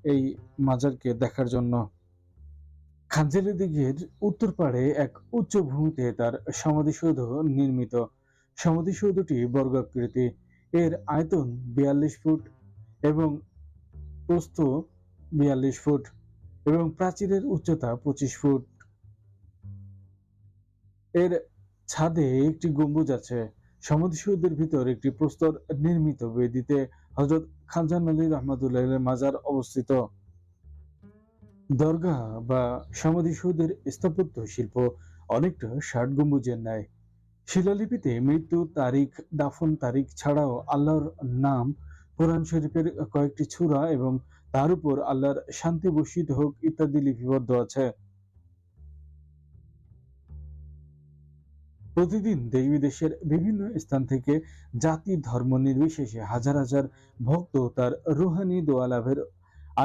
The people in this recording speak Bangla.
এই মাজারকে দেখার জন্য। খানজালি দিঘির উত্তর পাড়ে এক উচ্চ ভূমিতে তার সমাধিসৌধ নির্মিত। সমাধিসৌধটি বর্গাকৃতি। এর আয়তন 42 ফুট এবং প্রস্থ 42 ফুট এবং প্রাচীরের উচ্চতা 25 ফুট। এর ছাদে একটি গম্বুজ আছে। সমাধিসৌধের ভিতর একটি প্রস্তর নির্মিত বেদিতে হযরত খানজান আলী রাহমাতুল্লাহ মাজার অবস্থিত। দরগাহ বা সমাধিসৌধের স্থাপত্য শিল্প অনেকটা ষাট গম্বুজের ন্যায়। শিলালিপিতে মৃত্যু তারিখ, দাফন তারিখ ছাড়াও আল্লাহর নাম, কোরআন শরীফের কয়েকটি সূরা এবং তার উপর আল্লাহর শান্তি বর্ষিত হোক ইত্যাদি লিপিবদ্ধ আছে। প্রতিদিন দেশ-বিদেশের বিভিন্ন স্থান থেকে জাতি ধর্ম নির্বিশেষে হাজার হাজার ভক্ত তার রুহানি দোয়া লাভের